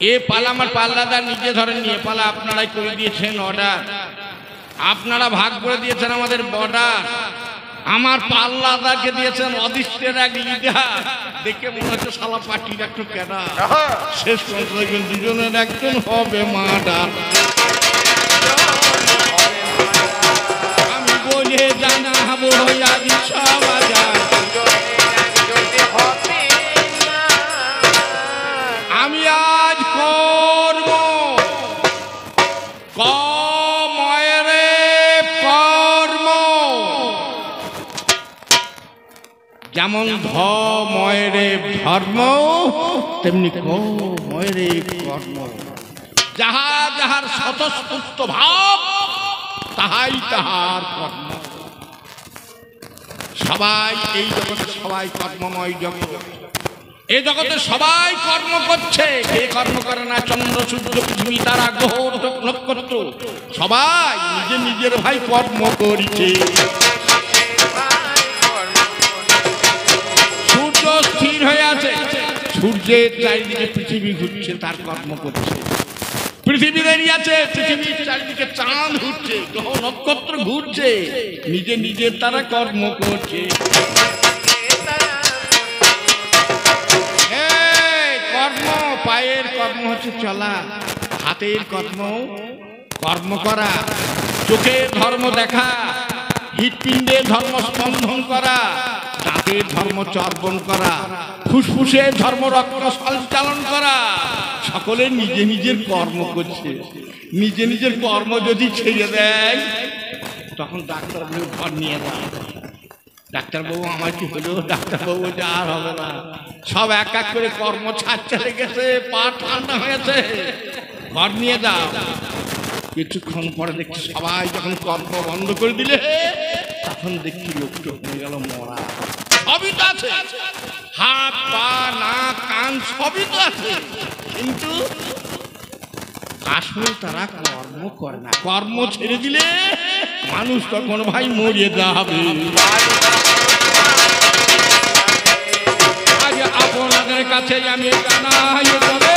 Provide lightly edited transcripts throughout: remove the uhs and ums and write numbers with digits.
এ পালা আমার পাল্লাদার নিজে ধরেন নিয়ে পালা আপনারাই করে দিয়েছেন অর্ডার, আপনারা ভাগ করে দিয়েছেন আমাদের বর্ডার, আমার পাল্লাদারকে দিয়েছেন অদৃষ্টের এক লিডার। দেখে মনে হচ্ছে শালা পার্টির একটু কেনা, শেষ পর্যন্ত দেখবেন দুজনের একজন হবে মার্ডার। আমি বলে জানাবো আদি সবাজার, আমি আজ কর্ম কময়রে কর্ম, যেমন ধময়রে ধর্ম তেমনি কময়রে কর্ম। যাহা যাহার স্বতঃস্ফূর্ত ভাব তাহাই তাহার কর্ম। সবাই এই জগতে সবাই কর্মময় জগৎ, এই জগতে সবাই কর্ম করছে। কে কর্ম করে না? চন্দ্র সূর্য পৃথিবী তারা গ্রহ নক্ষত্র সবাই নিজে নিজের ভাই কর্ম করিছে। সূর্য স্থির হয়ে আছে, সূর্যের চারিদিকে পৃথিবী ঘুরছে, তার কর্ম করছে। পৃথিবী দাঁড়িয়ে আছে, পৃথিবীর চারিদিকে চাঁদ ঘুরছে, গ্রহ নক্ষত্র ঘুরছে, নিজে নিজের তারা কর্ম করছে। কর্ম পায়ের কর্ম হচ্ছে চলা, হাতের কর্ম কর্ম করা, চোখের ধর্ম দেখা, হৃৎপিণ্ডের ধর্ম স্পন্দন করা, দাঁতের ধর্ম চর্বণ করা, ফুসফুসের ধর্ম রক্ত সঞ্চালন করা। সকলে নিজে নিজের কর্ম করছে। নিজে নিজের কর্ম যদি ছেড়ে দেয় তখন ডাক্তারবাবু ঘর নিয়ে যায়। ডাক্তারবাবু আমার কি হলো? ডাক্তারবাবু যে আর হবে না, সব এক এক করে কর্ম ছাড়তে লেগেছে, পা ঠান্ডা হয়েছে, ঘর নিয়ে যাও। কিছুক্ষণ পরে দেখছি সবাই যখন কর্ম বন্ধ করে দিলে তখন দেখছি লোকটা হয়ে গেল মরা। সবই তো আছে, হাত পা নাক কান সবই তো আছে, কিন্তু আসলে তারা কর্ম করে না। কর্ম ছেড়ে দিলে মানুষ তখন ভাই মরিয়ে যাবে। আজ আপনাদের কাছে আমি জানাই তবে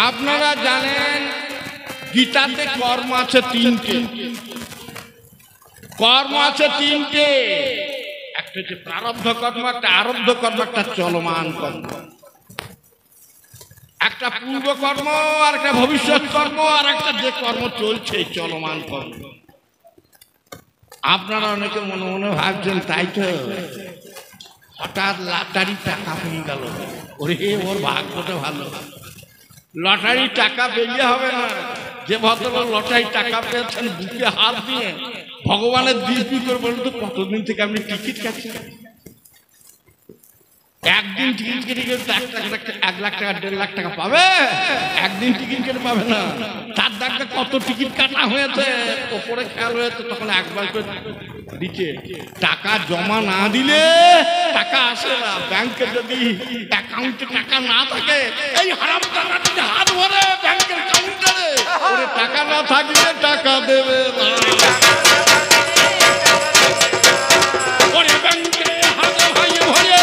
আপনারা জানেন গীতাতে কর্ম আছে তিনটে। কর্ম আছে তিনটে, একটা হচ্ছে প্রারব্ধ কর্ম, একটা আরব্ধ কর্ম, একটা চলমান কর্ম। একটা পূর্ব কর্ম, আর একটা ভবিষ্যৎ কর্ম, আর একটা যে কর্ম চলছে চলমান কর্ম। আপনারা অনেকে মনে মনে ভাবছেন তাই তো, হঠাৎ লটারি টাকা পেয়ে গেল, ওরে ওর ভাগ্যটা ভালো। লটারি টাকা পেলে হবে না। যে ভদ্রলোক লটারি টাকা পেয়েছেন বুকে হাত দিয়ে ভগবানের দিব্যি করে বলুন তো কতদিন থেকে আপনি টিকিট কাটছেন? একদিন টিকিট কেটে গেলে 1 লাখ টাকা 1.5 লাখ টাকা পাবে? একদিন টিকিট কেটে পাবে না। তার দাগটা কত টিকিট কাটা হয়েছে ওপরে খেয়াল হয়েছে, তখন একবার করে দিচ্ছে। টাকা জমা না দিলে টাকা আসে না। ব্যাংকে যদি অ্যাকাউন্টে টাকা না থাকে, এই হারামজাদা যদি হাত ভরে ব্যাংকের কাউন্টারে, ওরে টাকা না থাকলে টাকা দেবে না। ওরে ব্যাংকে হাত ভাই ভরে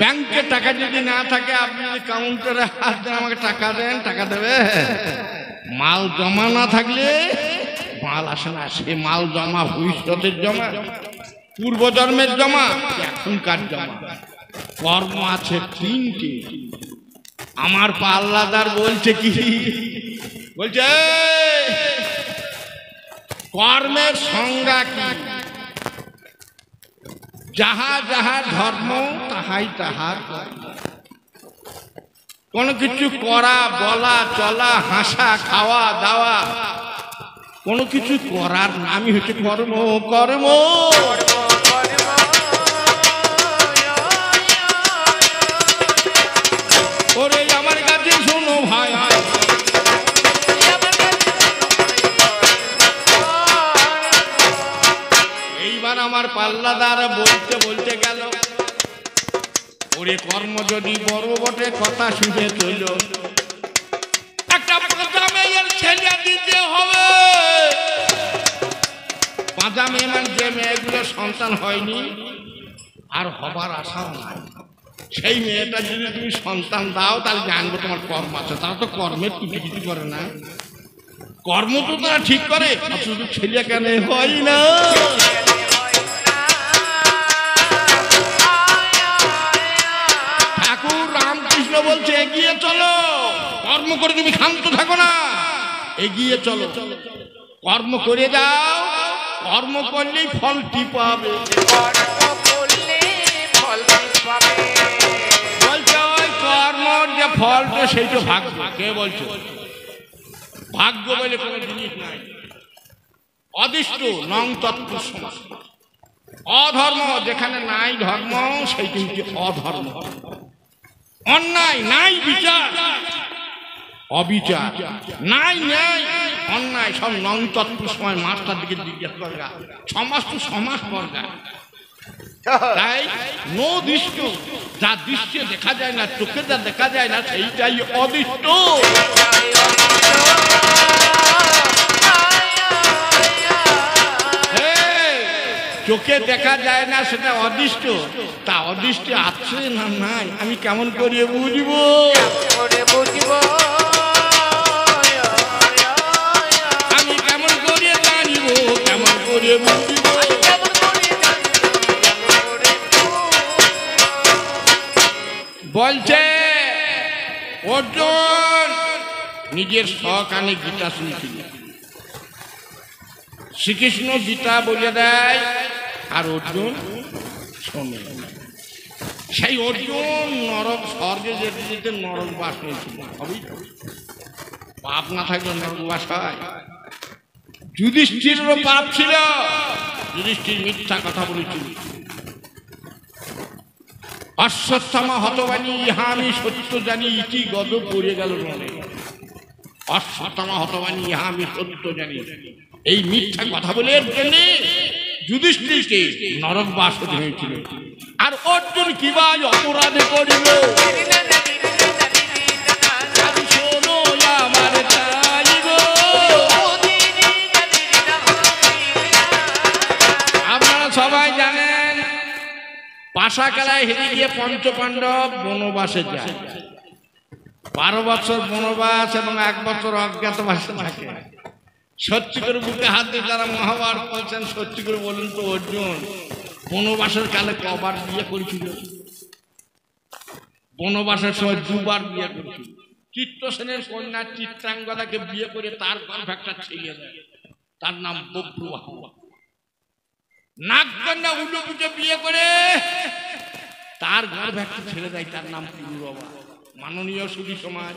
ব্যাংকে টাকা যদি না থাকে, আপনি যদি কাউন্টারে হাত দেন আমাকে টাকা দেন, টাকা দেবে। মাল জমা না থাকলে মাল আসে না। সে মাল জমা ভবিষ্যতের জমা, পূর্বজন্মের জমা, এখনকার জমা। কর্ম আছে তিনটি। আমার পাল্লাদার বলছে কি? বলছে কর্মের সংজ্ঞা কি? যাহা যাহা ধর্ম তাহাই তাহার কর্ম। কোনো কিছু করা, বলা, চলা, হাসা, খাওয়া দাওয়া, কোনো কিছু করার নামই হচ্ছে কর্ম। কর্ম ওরে আমার কাছে শোনো ভাই, এইবার আমার পাল্লাদার বলতে বলতে গেল, ওরে কর্ম যদি বড় বটে কথা শুনে চইল, একটা প্রজামের ছেলে দিতে হবে। তাজা মেয়ে মানে যে মেয়েগুলো সন্তান হয়নি আর হবার আশাও নাই, সেই মেয়েটা যদি তুমি সন্তান দাও তাহলে জানবো তোমার কর্ম আছে। তারা তো কর্মের কিছু কিছু করে না, কর্ম তো তারা ঠিক করে, শুধু ছেলে কেন হয় না। ঠাকুর রামকৃষ্ণ বলছে এগিয়ে চলো, কর্ম করে তুমি ক্ষান্ত থাকো না, এগিয়ে চলো, কর্ম করে যাও, কর্ম করলেই ফলটি পাবে। বলছে ওই কর্মর যে ফলটা সেইটা ভাগ্য। কে বলছো? ভাগ্য বলে কোনো জিনিস নাই, অদৃষ্ট নং তত্ত্ব সমাস। অধর্ম যেখানে নাই ধর্ম সেইটি হচ্ছে অধর্ম, অন্যায় নাই বিচার, অবিচার নাই ন্যায়, অন্যায় সব নং তত্ত্ব সময় মাস্টার দিকে জিজ্ঞাসা করগা, সমাজ তো সমাজ করগা। তাই নো দৃষ্ট, যা দৃশ্যে দেখা যায় না, চোখে যা দেখা যায় না সেইটাই অদৃষ্ট। চোখে দেখা যায় না সেটা অদৃষ্ট, তা অদৃষ্ট আছে না নাই আমি কেমন করে বুঝবো? আমি কেমন করে জানিব, কেমন করে বুঝবো? বলছে অর্জুন নিজের সকানে গীতা শুনছিল, শ্রীকৃষ্ণ গীতা বলে দেয় আর অর্জুন শোনে। সেই অর্জুন নরক স্বর্গে যেতে যেতে নরক বাস হয়েছিল, পাপ না থাকলে নরক বাস হয়? যুধিষ্ঠিরেরও পাপ ছিল, যুধিষ্ঠির মিথ্যা কথা বলেছিল। অশ্বত্থামা হতবাণী ইহা আমি সত্য জানি, ইতি গদ পড়ে গেল মনে। অশ্বত্থামা হতবাণী ইহা আমি সত্য জানি, এই মিথ্যা কথা বলে জন্য যুধিষ্ঠিরকে নরক বাস হতে হয়েছিল। আর অর্জুন কি বা অপরাধে করিল, আপনারা সবাই জানেন পাশা খেলায় হেরে গিয়ে পঞ্চপাণ্ডব বনবাসে যায়। 12 বছর বনবাস এবং 1 বছর অজ্ঞাতবাসে থাকে। সত্যি করে বুকে হাত দিয়ে যারা মহাভারত বলছেন সত্যি করে বলুন তো, অর্জুন বনবাসের কালে কবার বিয়ে করেছিল? বনবাসের সময় 2 বার বিয়ে করেছিল। চিত্রসেনের কন্যা চিত্রাঙ্গদাকে বিয়ে করে তার গর্ভে একটা ছেলে দেয়, তার নাম বভ্রুবাহু। নাগকন্যা উলুপুকে বিয়ে করে তার গর্ভে একটা ছেলে দেয়, তার নাম পুরুরবা। মাননীয় সুধী সমাজ,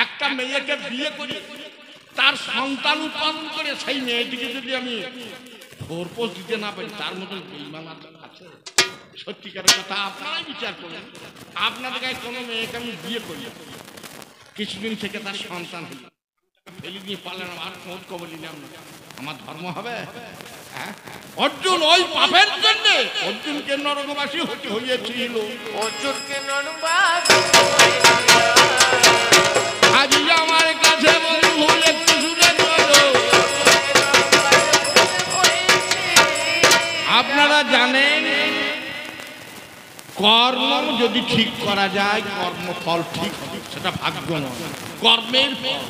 একটা মেয়েকে বিয়ে করে তার সন্তান উৎপাদন করে সেই মেয়েটিকে যদি আমি ভোরপোষ দিতে না পারি, তার মতো বেঈমান আছে? সত্যিকার কথা আপনারাই বিচার করুন। আপনাদের গায়ে কোনো মেয়েকে আমি বিয়ে করি, কিছুদিন থেকে তার সন্তান হল, ফেলে দিয়ে পারলেন, আর খোঁজ খবর নিলাম না, আমার ধর্ম হবে? অর্জুন ওই পাপের জন্য অর্জুনকে নরকবাসী হতে হইয়াছিল। অর্জুনকে নরকবাসী আজ আমার কাছে বন্ধু একটু শুনে বলো। আপনারা জানেন কর্ম যদি ঠিক করা যায় কর্মফল ঠিক হবে, সেটা ভাগ্য নয়, কর্মের ফল।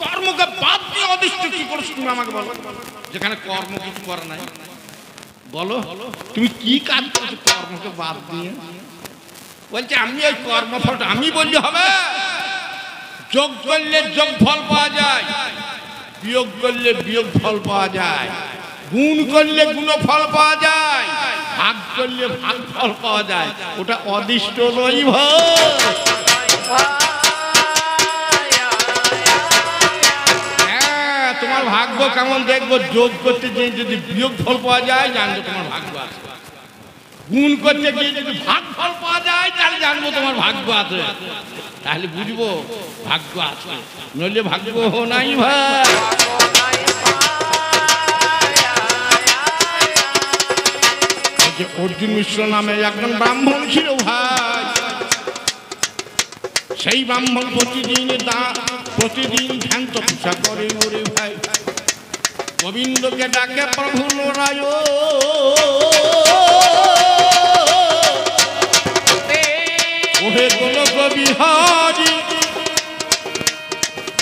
কর্মকে বাদ দিয়ে অদৃষ্ট কি করছো তুমি আমাকে বলো? যেখানে কর্ম কিছু করা নাই, বলো তুমি কি কাজ করছো কর্মকে বাদ দিয়ে? বলছে আমি ওই কর্মফলটা আমি বললে হবে? যোগ করলে যোগ ফল পাওয়া যায়, বিয়োগ করলে বিয়োগ ফল পাওয়া যায়, গুণ করলে গুণ ফল পাওয়া যায়, ভাগ করলে ভাগ ফল পাওয়া যায়। ওটা অদৃষ্ট নয় ভাই। হ্যাঁ, তোমার ভাগ্য কেমন দেখবো? যোগ করতে গিয়ে যদি বিয়োগ ফল পাওয়া যায় জানবো তোমার ভাগ্য আছে, গুণ করতে গিয়ে যদি ভাগ ফল পাওয়া যায় তাহলে জানবো তোমার ভাগ্য আছে, তাহলে বুঝবো ভাগ্য আছে, নইলে ভাগ্য নাই ভাই। অর্জুন মিশ্র নামে একজন ব্রাহ্মণ ছিল ভাই। সেই ব্রাহ্মণ প্রতিদিন ধ্যান তপস্যা করে ওরে ভাই। গোবিন্দকে ডাকে প্রভু নারায়ণ, ওহে গোলক বিহারী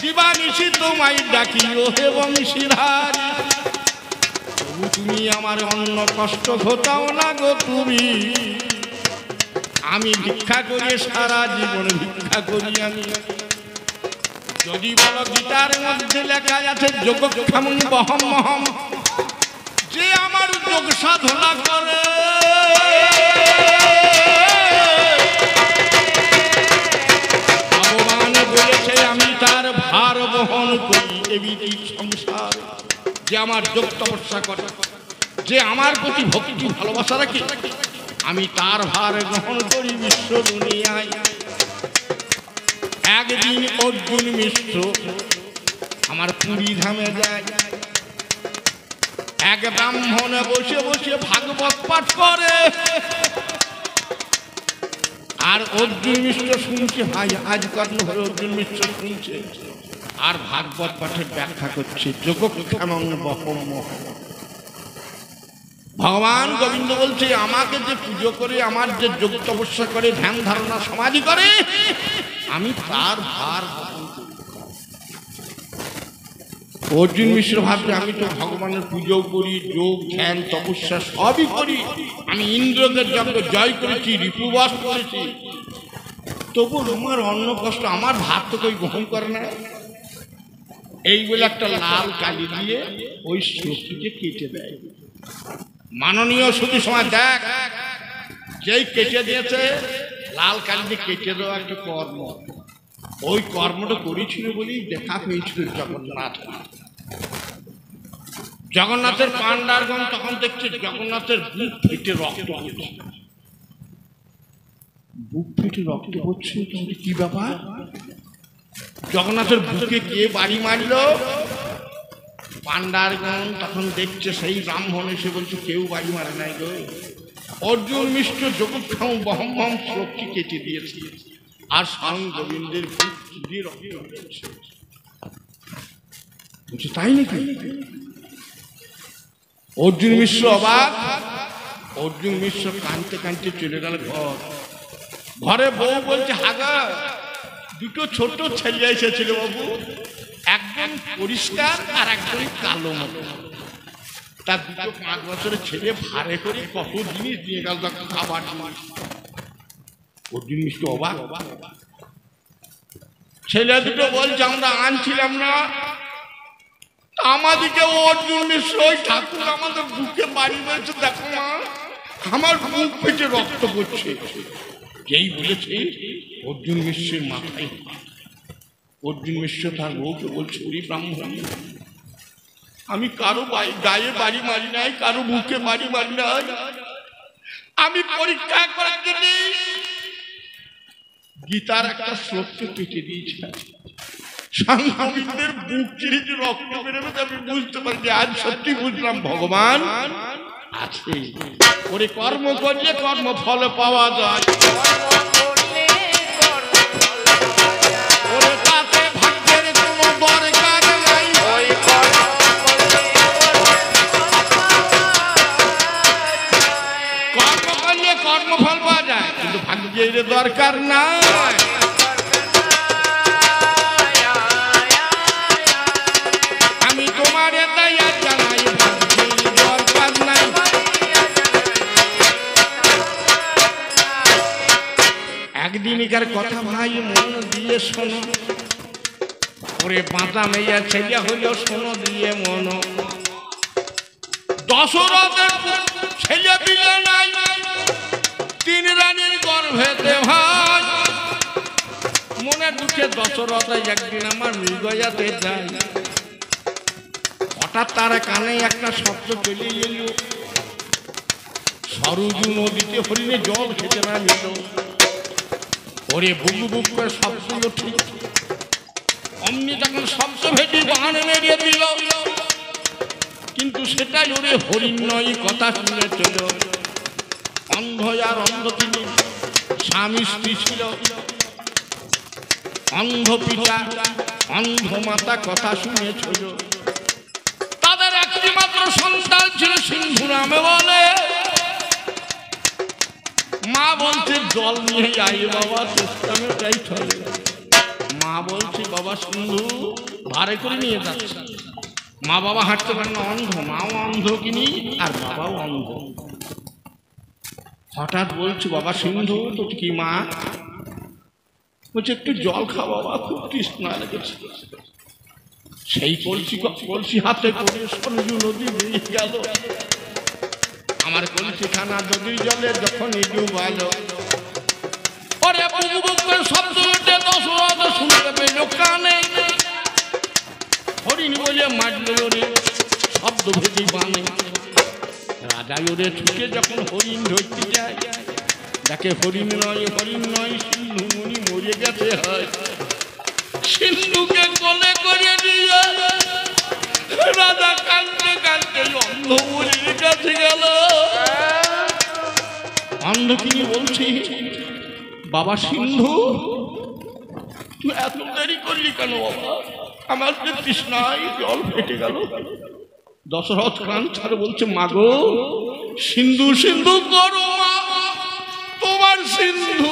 দিবানিশি তোমায় ডাকি ওহে বংশীধারী। তবু তুমি আমার অন্য কষ্ট ঘটাও না গো তুমি, আমি ভিক্ষা করি সারা জীবন ভিক্ষা করি আমি। যদি বলো গীতার মধ্যে লেখা আছে যোগক্ষেম বহম মহম, যে আমার যোগ সাধনা করে ভগবান বলেছে আমি তার ভার বহন করি এই সংসার। যে আমার যোগ তপস্যা করে, যে আমার প্রতি ভক্তি ভালোবাসা রাখে, আমি তার ভার গ্রহণ করি বিশ্ব দুনিয়ায়। একদিন অর্জুন মিশ্র আমার পুরী ধামে যায়, এক ব্রাহ্মণে বসে বসে ভাগবত পাঠ করে, আর অর্জুন মিশ্র শুনছে। ভাই আজ কর্ণ হয়ে অর্জুন মিশ্র শুনছে আর ভাগবত পাঠের ব্যাখ্যা করছে যোগক্ষেম বহম মহম। ভগবান গোবিন্দ বলছে আমাকে যে পুজো করে, আমার যে যোগ তপস্যা করে, ধ্যান ধারণা সমাধি করে, আমি তার ভার বহন করি। অর্জুন মিশ্র ভাবছে আমি তো ভগবানের পুজো করি, যোগ ধ্যান তপস্যা সবই করি, আমি ইন্দ্রকে জয় করেছি, রিপুবাস করেছি, তবু আমার অন্য কষ্ট, আমার ভাত তো কেউ গ্রহণ করে না। এই বলে একটা লাল কালি দিয়ে ওই শ্লোকটিকে কেটে দেয়। মাননীয় শুধু সময় দেখ, যেই কেটে দিয়েছে লাল কালি দিয়ে কেটে দেওয়া একটা কর্ম, ওই কর্মটা করেছিল বলেই দেখা পেয়েছিল জগন্নাথ। জগন্নাথের পাণ্ডারগণ তখন দেখছে জগন্নাথের বুক ফেটে রক্ত পড়ছে। বুক ফেটে রক্ত পড়ছে, কি ব্যাপার? জগন্নাথের বুকে কে বাড়ি মারল? পাণ্ডারগণ তখন দেখছে সেই ব্রাহ্মণ এসে বলছে কেউ বাড়ি মারে নাই গো, অর্জুন মিশ্র যোগক্ষেম বহম মহম শ্লোকটি কেটে দিয়েছে, আর স্বয়ং গোবিন্দের বুক দিয়ে রক্ত বেরোচ্ছে। বলছে তাই নাকি? অর্জুন মিশ্র অবাক। অর্জুন মিশ্র কাঁদতে কাঁদতে চলে গেল ঘরে। বউ বলছে হাগা দুটো ছোট ছেলে এসেছিল বাবু, একজন পরিষ্কার আর একজন কালো মতো। তার দুটো 5 বছরের ছেলে ভারে করে কত জিনিস দিয়ে গেল, খাবার জিনিস। অর্জুন মিশ্র অবাক। ছেলে দুটো বলছে আমরা আনছিলাম না, আমাদেরকে অর্জুন মিশ্র ওই ঠাকুর আমাদের বুকে বাড়ি মেরেছে, দেখো মা আমার বুক পেটে রক্ত পড়ছে। যেই বলেছে অর্জুন মিশ্রের মাথায়, অর্জুন মিশ্র তার বউকে বলছে ওরে ব্রাহ্মণ, আমি কারো গায়ে বাড়ি মারি নাই, কারো বুকে বাড়ি মারি নাই, আমি পরীক্ষা করার জন্য গীতার একটা শ্লোককে কেটে দিয়েছিলাম। গোবিন্দের বুক চিরে যে রক্ত বেরোবে আমি বুঝতে পারি, আজ সত্যি বুঝলাম ভগবান আছে। ওরে কর্ম করলে কর্ম ফল পাওয়া যায়, ওরে তাতে ভাগ্যের কোনো দরকার নাই। কর্ম করলে কর্মফল পাওয়া যায়, কিন্তু ভাগ্যের দরকার নাই। আমি তোমার দয়া জানাই, ভাগ্যের দরকার নাই। একদিনকার কথা ভাই মন দিয়ে শোনো, ওরে বাঁচা মেয়া ছেলে হইল শোনো দিয়ে মন। দশরথের ছেলে পিলে নাই, 3 রানীর গর্ভেতে ভাই। মনে দুঃখে দশরথ একদিন আমার মৃগয়াতে যায়, হঠাৎ তার কানে একটা শব্দ চলে এলো, সরজু নদীতে হরিণে জল খেতে না নিল। ওরে বুক বুক করে শব্দ উঠে, অমনি তখন শব্দ ভেটি বান মেরিয়ে দিল, কিন্তু সেটাই ওরে হরিণ নয়, কথা শুনে চল। অন্ধ আর অন্ধ তিনি স্বামী স্ত্রী ছিল, অন্ধ পিতা অন্ধ মাতা কথা শুনে চল। তাদের এক সিন্ধু নামে বলে। মা বলছে জল নিয়ে যাই বাবা, চেষ্টা মেটাই চলে। মা বলছে বাবা সিন্ধু ভারে করে নিয়ে যাচ্ছে। মা বাবা হাঁটতে পারে না, অন্ধ, মাও অন্ধ কিনি আর বাবাও অন্ধ। হঠাৎ বলছে বাবা সিন্ধু তো কি মা? বলছে একটু জল খা বাবা, খুব তৃষ্ণা লেগেছে। সেই কলসি হাতে করে সরজু নদী বেরিয়ে গেল। আমার কলসিখানা নদীর জলে যখন ডুবালো, ওরে বুক বুক করে শব্দ উঠে দশরথ শুনতে পেল কানে। হরিণ বলে মারল ওরে শব্দ ভেদি বানে। রাজা ওরে ছুটে যখন হরিণ ধরতে যায়, দেখে হরিণ নয় সিন্ধু মুনি মরে গেছে হয়। সিন্ধুকে কোলে করে নিয়ে রাজা কাঁদতে কাঁদতে অন্ধ মুনির কাছে গেল। অন্ধ কিনি বলছি বাবা সিন্ধু তুই এত দেরি করলি কেন বাবা? আমার যে তৃষ্ণায় জল ফেটে গেল। দশরথ কান ছাড়ে বলছে মাগো সিন্ধু সিন্ধু করো মা, তোমার সিন্ধু